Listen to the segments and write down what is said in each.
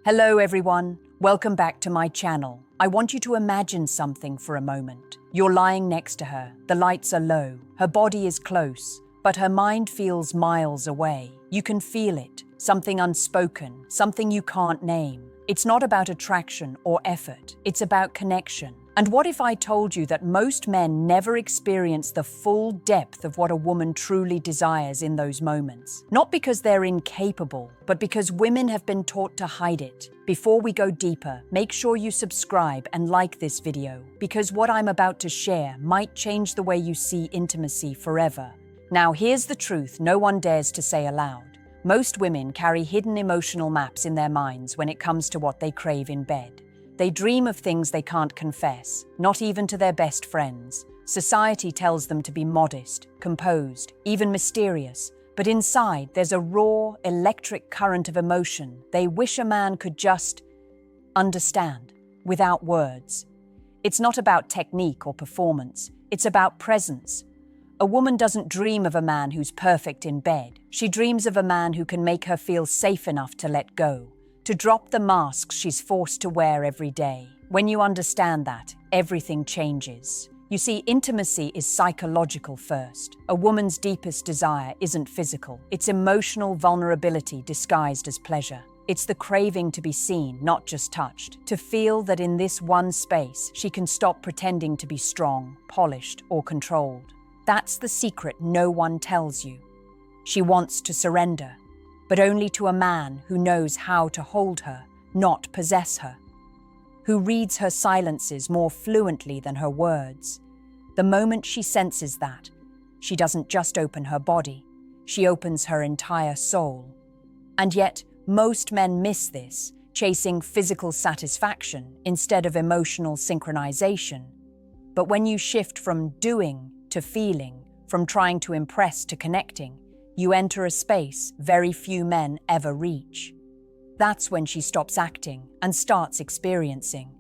Hello everyone, welcome back to my channel. I want you to imagine something for a moment. You're lying next to her, the lights are low, her body is close, but her mind feels miles away. You can feel it, something unspoken, something you can't name. It's not about attraction or effort, it's about connection. And what if I told you that most men never experience the full depth of what a woman truly desires in those moments? Not because they're incapable, but because women have been taught to hide it. Before we go deeper, make sure you subscribe and like this video, because what I'm about to share might change the way you see intimacy forever. Now here's the truth no one dares to say aloud. Most women carry hidden emotional maps in their minds when it comes to what they crave in bed. They dream of things they can't confess, not even to their best friends. Society tells them to be modest, composed, even mysterious. But inside, there's a raw, electric current of emotion they wish a man could just understand, without words. It's not about technique or performance. It's about presence. A woman doesn't dream of a man who's perfect in bed. She dreams of a man who can make her feel safe enough to let go, to drop the masks she's forced to wear every day. When you understand that, everything changes. You see, intimacy is psychological first. A woman's deepest desire isn't physical. It's emotional vulnerability disguised as pleasure. It's the craving to be seen, not just touched. To feel that in this one space, she can stop pretending to be strong, polished, or controlled. That's the secret no one tells you. She wants to surrender, but only to a man who knows how to hold her, not possess her, who reads her silences more fluently than her words. The moment she senses that, she doesn't just open her body, she opens her entire soul. And yet, most men miss this, chasing physical satisfaction instead of emotional synchronization. But when you shift from doing to feeling, from trying to impress to connecting, you enter a space very few men ever reach. That's when she stops acting and starts experiencing.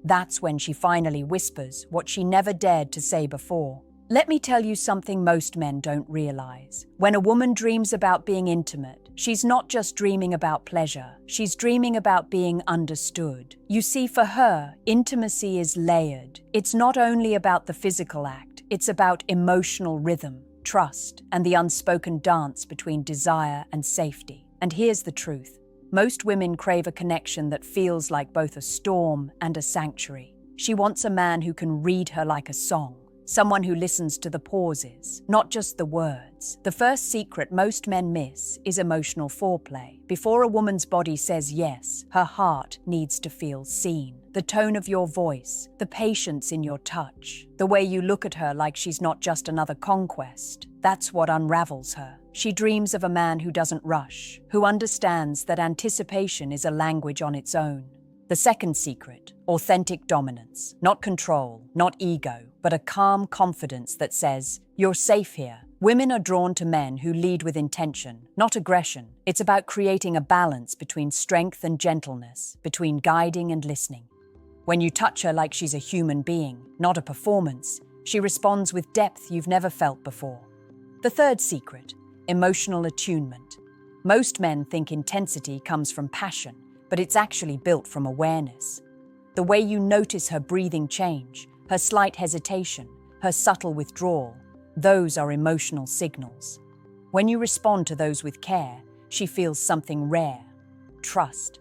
That's when she finally whispers what she never dared to say before. Let me tell you something most men don't realize. When a woman dreams about being intimate, she's not just dreaming about pleasure, she's dreaming about being understood. You see, for her, intimacy is layered. It's not only about the physical act, it's about emotional rhythm, trust, and the unspoken dance between desire and safety. And here's the truth. Most women crave a connection that feels like both a storm and a sanctuary. She wants a man who can read her like a song, someone who listens to the pauses, not just the words. The first secret most men miss is emotional foreplay. Before a woman's body says yes, her heart needs to feel seen. The tone of your voice, the patience in your touch, the way you look at her like she's not just another conquest. That's what unravels her. She dreams of a man who doesn't rush, who understands that anticipation is a language on its own. The second secret, authentic dominance. Not control, not ego, but a calm confidence that says, "You're safe here." Women are drawn to men who lead with intention, not aggression. It's about creating a balance between strength and gentleness, between guiding and listening. When you touch her like she's a human being, not a performance, she responds with depth you've never felt before. The third secret, emotional attunement. Most men think intensity comes from passion, but it's actually built from awareness. The way you notice her breathing change, her slight hesitation, her subtle withdrawal, those are emotional signals. When you respond to those with care, she feels something rare, trust.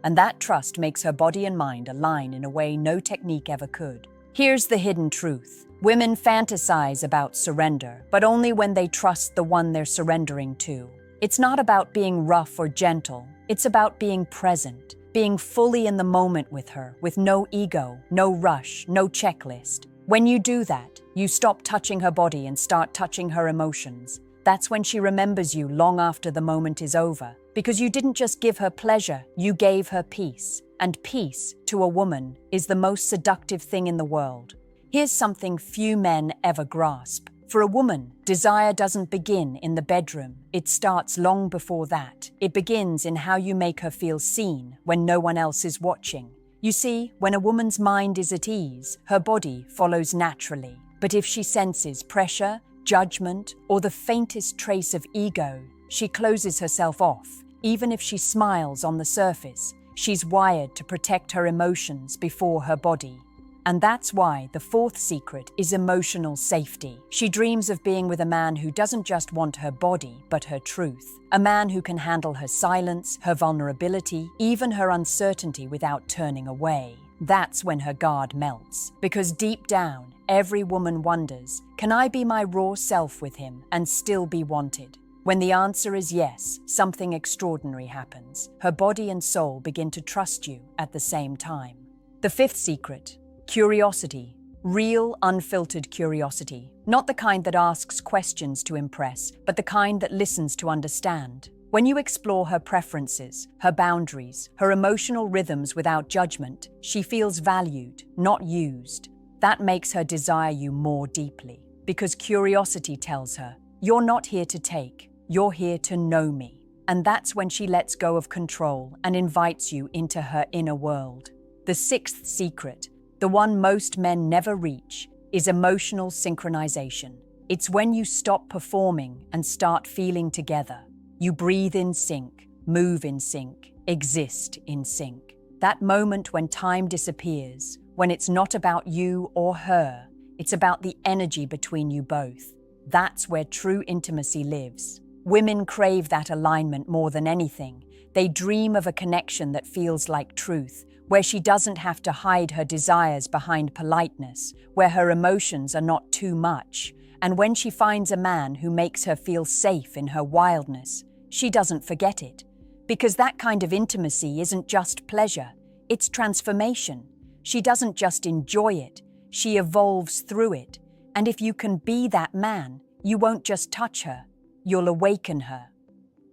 And that trust makes her body and mind align in a way no technique ever could. Here's the hidden truth. Women fantasize about surrender, but only when they trust the one they're surrendering to. It's not about being rough or gentle. It's about being present, being fully in the moment with her, with no ego, no rush, no checklist. When you do that, you stop touching her body and start touching her emotions. That's when she remembers you long after the moment is over. Because you didn't just give her pleasure, you gave her peace. And peace, to a woman, is the most seductive thing in the world. Here's something few men ever grasp. For a woman, desire doesn't begin in the bedroom. It starts long before that. It begins in how you make her feel seen when no one else is watching. You see, when a woman's mind is at ease, her body follows naturally. But if she senses pressure, judgment, or the faintest trace of ego, she closes herself off. Even if she smiles on the surface, She's wired to protect her emotions before her body. And that's why the fourth secret is emotional safety. She dreams of being with a man who doesn't just want her body, but her truth. A man who can handle her silence, her vulnerability, even her uncertainty without turning away. That's when her guard melts. Because deep down, every woman wonders, can I be my raw self with him and still be wanted? When the answer is yes, something extraordinary happens. Her body and soul begin to trust you at the same time. The fifth secret, curiosity. Real, unfiltered curiosity. Not the kind that asks questions to impress, but the kind that listens to understand. When you explore her preferences, her boundaries, her emotional rhythms without judgment, she feels valued, not used. That makes her desire you more deeply. Because curiosity tells her, you're not here to take, you're here to know me. And that's when she lets go of control and invites you into her inner world. The sixth secret, the one most men never reach, is emotional synchronization. It's when you stop performing and start feeling together. You breathe in sync, move in sync, exist in sync. That moment when time disappears, when it's not about you or her, it's about the energy between you both. That's where true intimacy lives. Women crave that alignment more than anything. They dream of a connection that feels like truth, where she doesn't have to hide her desires behind politeness, where her emotions are not too much. And when she finds a man who makes her feel safe in her wildness, she doesn't forget it. Because that kind of intimacy isn't just pleasure, it's transformation. She doesn't just enjoy it, she evolves through it. And if you can be that man, you won't just touch her, you'll awaken her.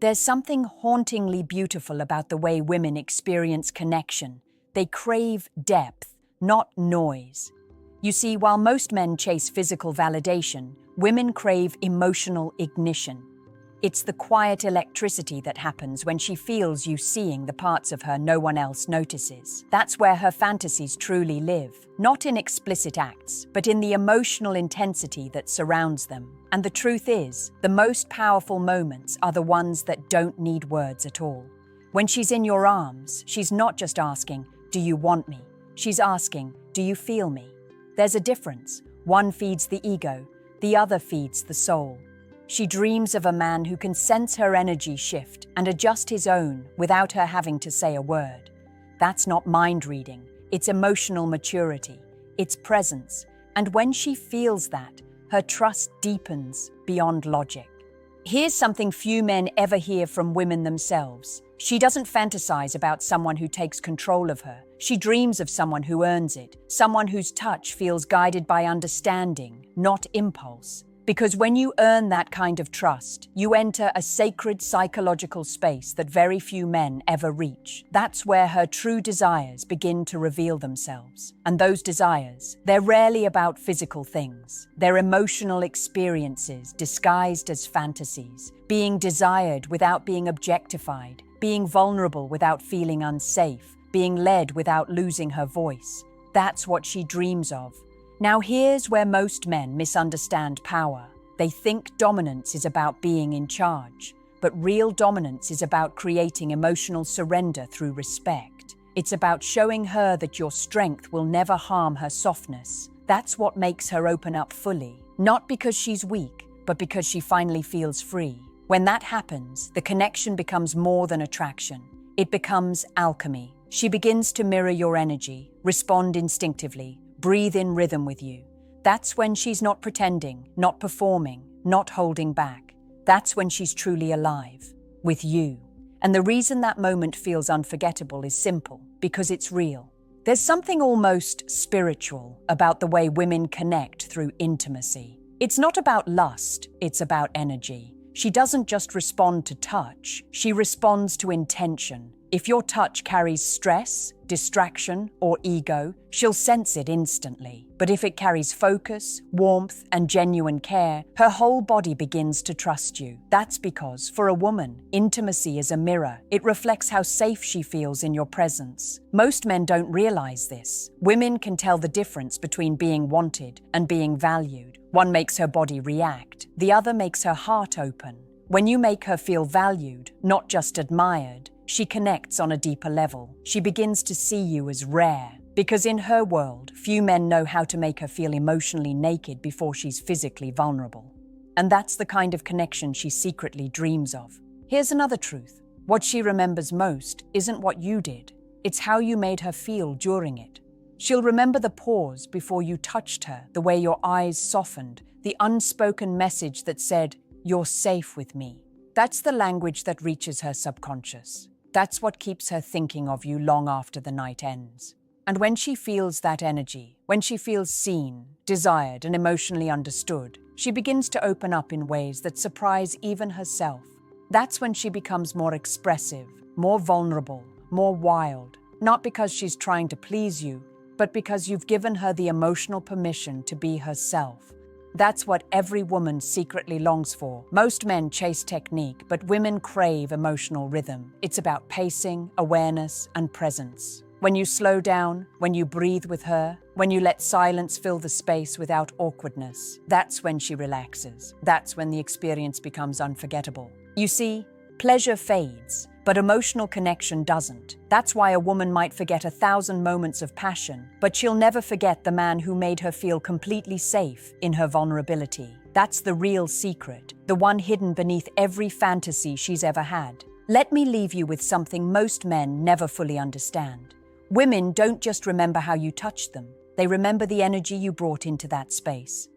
There's something hauntingly beautiful about the way women experience connection. They crave depth, not noise. You see, while most men chase physical validation, women crave emotional ignition. It's the quiet electricity that happens when she feels you seeing the parts of her no one else notices. That's where her fantasies truly live, not in explicit acts, but in the emotional intensity that surrounds them. And the truth is, the most powerful moments are the ones that don't need words at all. When she's in your arms, she's not just asking, "Do you want me?" She's asking, "Do you feel me?" There's a difference. One feeds the ego, the other feeds the soul. She dreams of a man who can sense her energy shift and adjust his own without her having to say a word. That's not mind reading, it's emotional maturity, it's presence. And when she feels that, her trust deepens beyond logic. Here's something few men ever hear from women themselves. She doesn't fantasize about someone who takes control of her. She dreams of someone who earns it, someone whose touch feels guided by understanding, not impulse. Because when you earn that kind of trust, you enter a sacred psychological space that very few men ever reach. That's where her true desires begin to reveal themselves. And those desires, they're rarely about physical things. They're emotional experiences disguised as fantasies, being desired without being objectified, being vulnerable without feeling unsafe, being led without losing her voice. That's what she dreams of. Now here's where most men misunderstand power. They think dominance is about being in charge, but real dominance is about creating emotional surrender through respect. It's about showing her that your strength will never harm her softness. That's what makes her open up fully, not because she's weak, but because she finally feels free. When that happens, the connection becomes more than attraction. It becomes alchemy. She begins to mirror your energy, respond instinctively, breathe in rhythm with you. That's when she's not pretending, not performing, not holding back. That's when she's truly alive, with you. And the reason that moment feels unforgettable is simple, because it's real. There's something almost spiritual about the way women connect through intimacy. It's not about lust, it's about energy. She doesn't just respond to touch, she responds to intention. If your touch carries stress, distraction, or ego, she'll sense it instantly. But if it carries focus, warmth, and genuine care, her whole body begins to trust you. That's because, for a woman, intimacy is a mirror. It reflects how safe she feels in your presence. Most men don't realize this. Women can tell the difference between being wanted and being valued. One makes her body react, the other makes her heart open. When you make her feel valued, not just admired, She connects on a deeper level. She begins to see you as rare, because in her world, few men know how to make her feel emotionally naked before she's physically vulnerable. And that's the kind of connection she secretly dreams of. Here's another truth. What she remembers most isn't what you did. It's how you made her feel during it. She'll remember the pause before you touched her, the way your eyes softened, the unspoken message that said, "You're safe with me." That's the language that reaches her subconscious. That's what keeps her thinking of you long after the night ends. And when she feels that energy, when she feels seen, desired, and emotionally understood, she begins to open up in ways that surprise even herself. That's when she becomes more expressive, more vulnerable, more wild, not because she's trying to please you, but because you've given her the emotional permission to be herself. That's what every woman secretly longs for. Most men chase technique, but women crave emotional rhythm. It's about pacing, awareness, and presence. When you slow down, when you breathe with her, when you let silence fill the space without awkwardness, that's when she relaxes. That's when the experience becomes unforgettable. You see, pleasure fades, but emotional connection doesn't. That's why a woman might forget 1,000 moments of passion, but she'll never forget the man who made her feel completely safe in her vulnerability. That's the real secret, the one hidden beneath every fantasy she's ever had. Let me leave you with something most men never fully understand. Women don't just remember how you touched them, they remember the energy you brought into that space.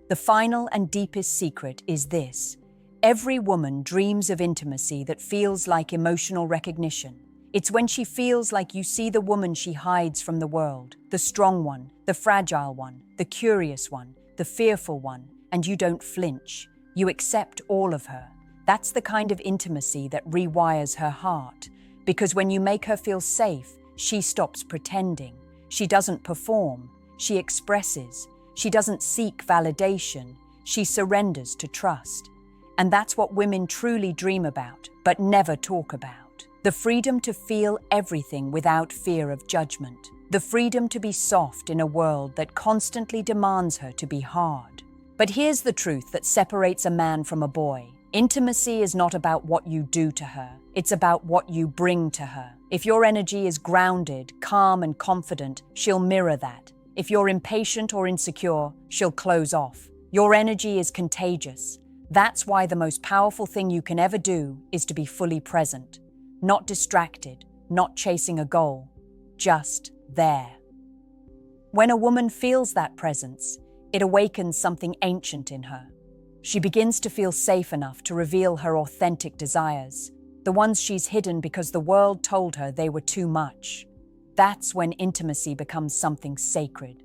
The final and deepest secret is this. Every woman dreams of intimacy that feels like emotional recognition. It's when she feels like you see the woman she hides from the world, the strong one, the fragile one, the curious one, the fearful one, and you don't flinch. You accept all of her. That's the kind of intimacy that rewires her heart, because when you make her feel safe, she stops pretending. She doesn't perform. She expresses. She doesn't seek validation. She surrenders to trust. And that's what women truly dream about, but never talk about. The freedom to feel everything without fear of judgment. The freedom to be soft in a world that constantly demands her to be hard. But here's the truth that separates a man from a boy. Intimacy is not about what you do to her. It's about what you bring to her. If your energy is grounded, calm, and confident, she'll mirror that. If you're impatient or insecure, she'll close off. Your energy is contagious. That's why the most powerful thing you can ever do is to be fully present. Not distracted, not chasing a goal, just there. When a woman feels that presence, it awakens something ancient in her. She begins to feel safe enough to reveal her authentic desires, the ones she's hidden because the world told her they were too much. That's when intimacy becomes something sacred.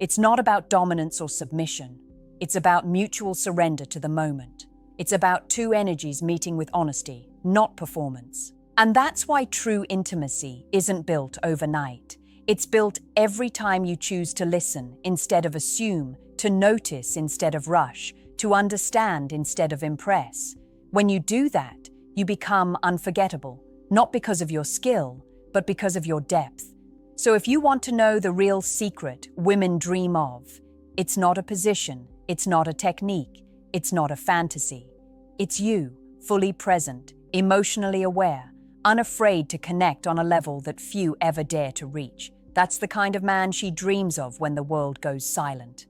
It's not about dominance or submission. It's about mutual surrender to the moment. It's about two energies meeting with honesty, not performance. And that's why true intimacy isn't built overnight. It's built every time you choose to listen instead of assume, to notice instead of rush, to understand instead of impress. When you do that, you become unforgettable, not because of your skill, but because of your depth. So if you want to know the real secret women dream of, it's not a position, it's not a technique, it's not a fantasy. It's you, fully present, emotionally aware, unafraid to connect on a level that few ever dare to reach. That's the kind of man she dreams of when the world goes silent.